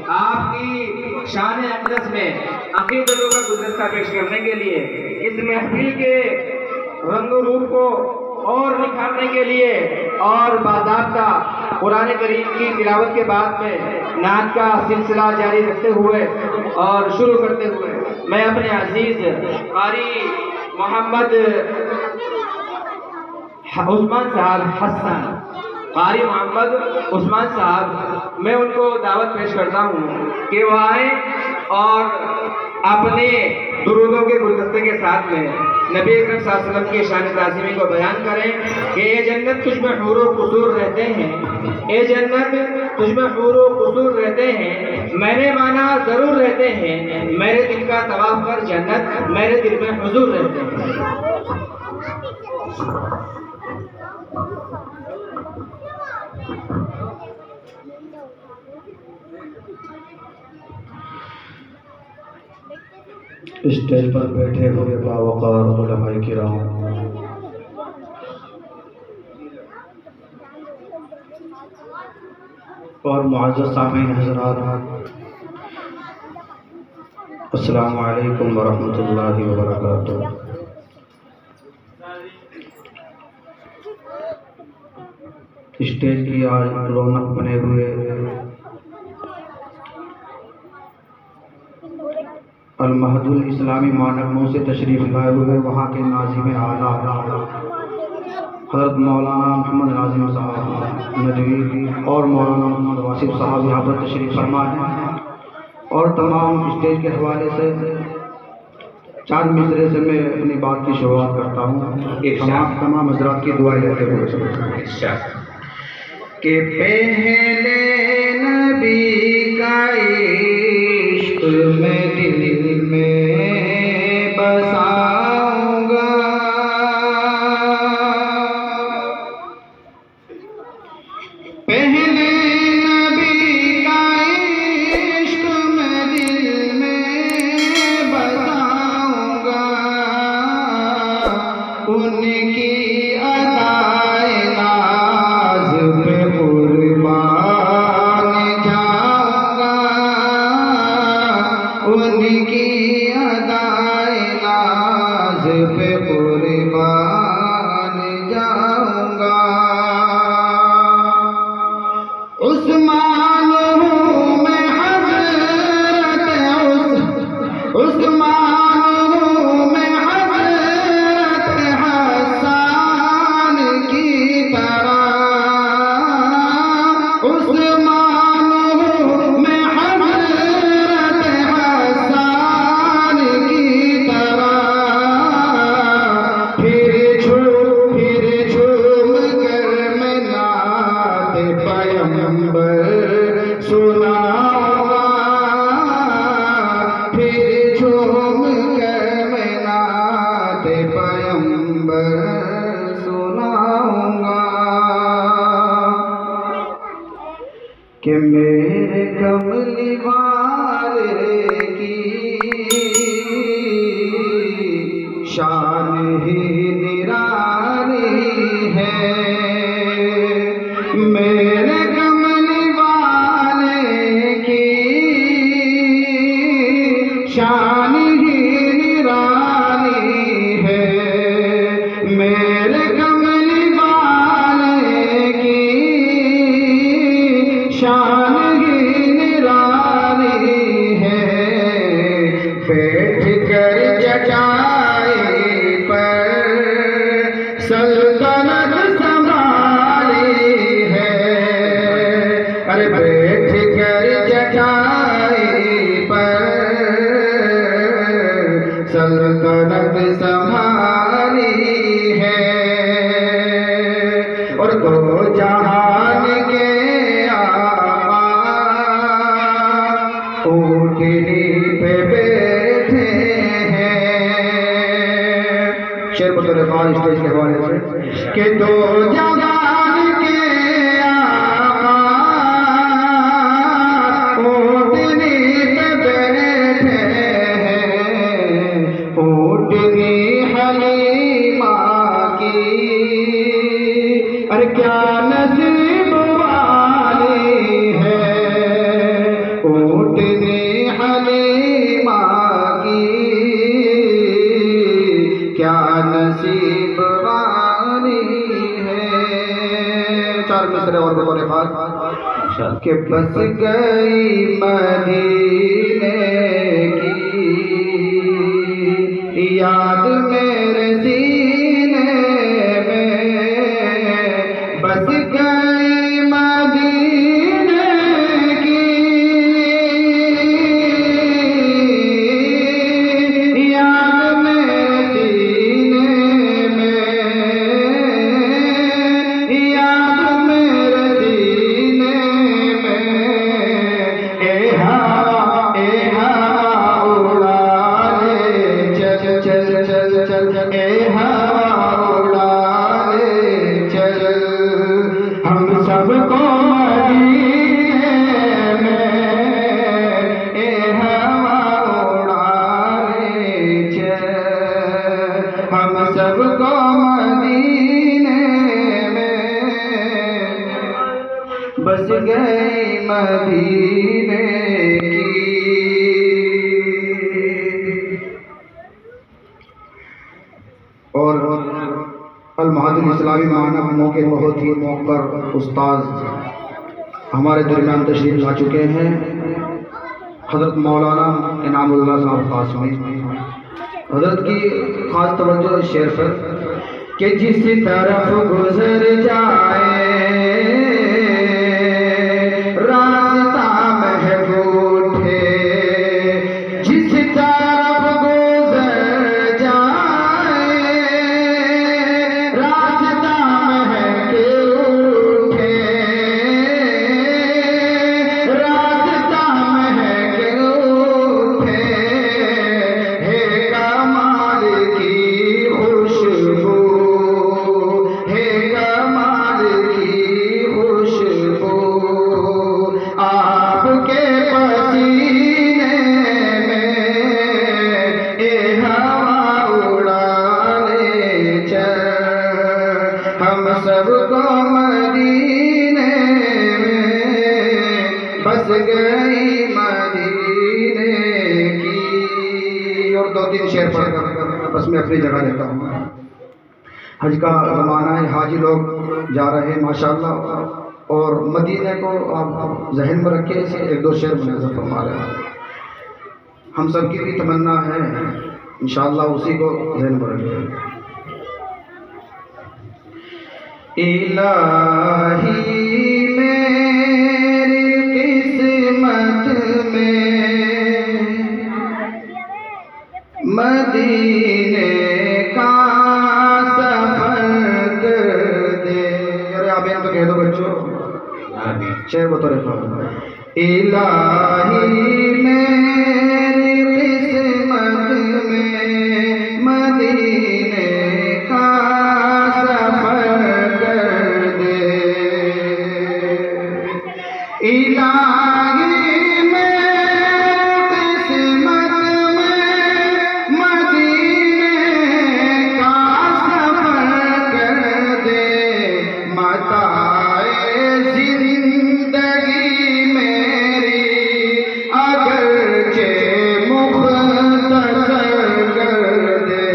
आपकी शान अक़दस में अक़ीदतों का गुलदस्ता पेश करने के लिए, इस महफिल के रंग रूप को और निखारने के लिए और बाज़ाब्ता कुरान करीम की तिलावत के बाद में नात का सिलसिला जारी रखते हुए और शुरू करते हुए मैं अपने अजीज़ क़ारी मोहम्मद उस्मान साहब हसन, क़ारी मोहम्मद उस्मान साहब, मैं उनको दावत पेश करता हूँ कि वो आए और अपने दुरूदों के गुलदस्ते के साथ में नबी अकरम सल्लल्लाहु अलैहि वसल्लम की शान ताज़ीमी को बयान करें कि ये जन्नत तुझ में हूर व क़ुसूर रहते हैं, ये जन्नत तुझ में हूर व क़ुसूर रहते हैं, मैंने माना ज़रूर रहते हैं, मेरे दिल का तवाफ़ कर जन्नत मेरे दिल में हुजूर रहते हैं। स्टेज पर बैठे हुए बावकार उलमाए किराम, और मुअज़्ज़ज़ सामीन हज़रात, अस्सलामु अलैकुम व रहमतुल्लाहि व बरकातुहू। स्टेज की आज रौनक बने हुए अल-महदुल इस्लामी मानव से तशरीफ़ लाए हुए वहाँ के नाज़िम आला हज़रत मौलाना मोहम्मद नाज़िम साहब नदवी और मौलाना मोहम्मद वासिफ साहब यहाँ पर तशरीफ़ फरमा हैं, और तमाम स्टेज के हवाले से चांद मिसरे से मैं अपनी बात की शुरुआत करता हूँ। तमाम हज़रात की दुआएं लेते हुए कि पहले नबी का इश्क़ मैं दिल में बसाऊंगा, पहले नबी का इश्क़ मैं दिल में बसाऊंगा, उनकी अदाए नाज़ पे कुर्बान जाऊंगा, उनकी अदाए नाज़ पे कुर्बान जाऊंगा। उस्मान हूँ मैं हज़रत उस्मान हूँ मैं हज़रत हसन की तरह, उस्मान हूँ मैं हज़रत हसन की तरह, फिर झूम कर मैं नात पैगंबर सुनाऊंगा, फिर झूम कर मैं नात पैगंबर सुनाऊंगा, कि मेरे कमली वाले की शान ही निराली है, मेरे कमली वाले की शान ही निराली है, मेरे कमली वाले की शान ही निराली है, बैठ कर चटाई पर सल्तनत संभाली है, अरे बैठ कर चटाई पर सल्तनत संभाली है, और दो जहान के ऊँटनी पे बैठे हैं, शेर बतौर ख़ास स्टेज के हवाले से कि दो जहान के आका ऊँटनी पे बैठे हैं, ऊँटनी हलीमा की अरे क्या नसीब वाली है, करें और बतौर खास कि बस गई मदीने की याद मेरे सीने में, बस गई मदीने की याद मेरे सीने में, याद मेरे सीने में। ए हवा उड़ा ले चल चल चल चल, ए हवा उड़ा ले चल, हम सबको मदीने में, ए हवा उड़ा ले चल, हम सबको मदीने में, बस गई मदीने की। और अल-महादिल इस्लामी मानव मौके बहुत ही मौकर उस्ताद हमारे दरमियान तशरीफ ला चुके हैं, हज़रत मौलाना इनामुल्लाह साहब कासमी। हज़रत की ख़ास तवज्जो शेर पर कि जिस तरफ गुजर जाए रास्ता महबूब है, जिस तरफ गुजर जाए रास्ता महके उठे, रास्ता महके उठे, है कमाल की खुशबू, है कमाल की खुशबू, आपके पसीने में, ए हवा उड़ा ले चल, हम सबको मदीने में, बस गई मदीने की। और दो तीन शेर पढ़कर बस मैं अपनी जगह लेता हूँ। हज का ज़माना है, हाजी लोग जा रहे हैं माशाअल्लाह, और मदीने को आप जहन में रखिए, इसे एक दो शेर मुनाज़र फरमा रहे हैं। हम सबकी भी तमन्ना है इंशाअल्लाह, उसी को जहन में रखिए। इलाही मेरी किस्मत में मदीने का सफर कर दे। अरे आप यहाँ तो कह दो बच्चों, शेर बतौर खास। इलाही मेरी किस्मत में मदीने का सफर कर दे, इलाही मेरी किस्मत में मदीने का सफर कर दे, मताए जिंदगी मेरी अगरचे मुख्तसर कर दे,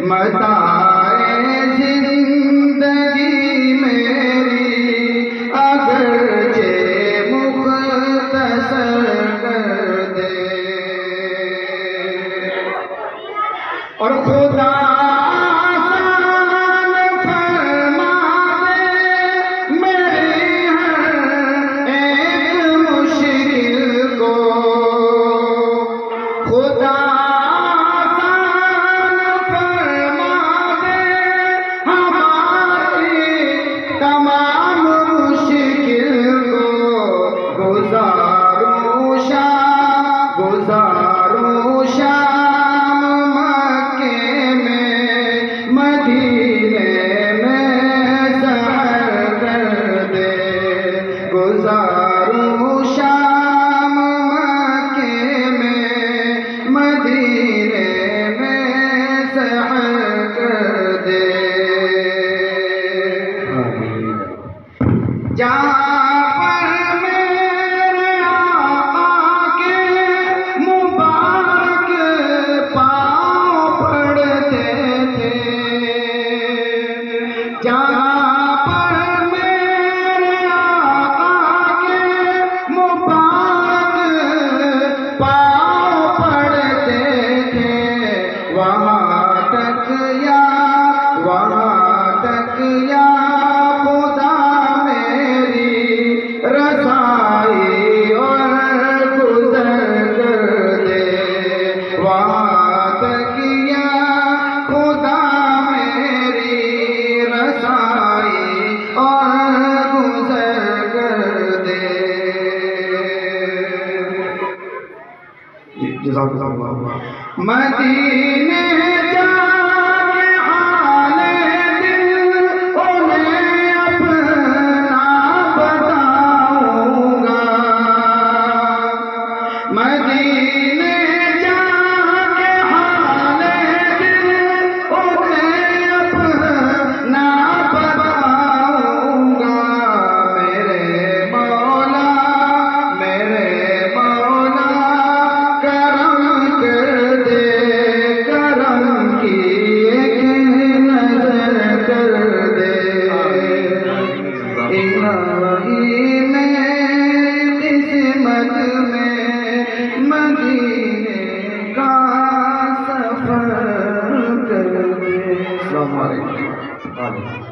मताए जिंदगी मेरी अगरचे मुख्तसर कर दे। और खुदा गुजारूं शाम मक्के में, जज़ाकल्लाह। मदीने जाके हाले दिल उन्हें अपना बताऊंगा। मदीने जाके हाले दिल उन्हें अपना बताऊंगा। मेरे मौला करम कर दे, करम की एक नजर कर दे। इलाही में किस्मत में मदीने का सफर कर दे। अस्सलाम वालेकुम।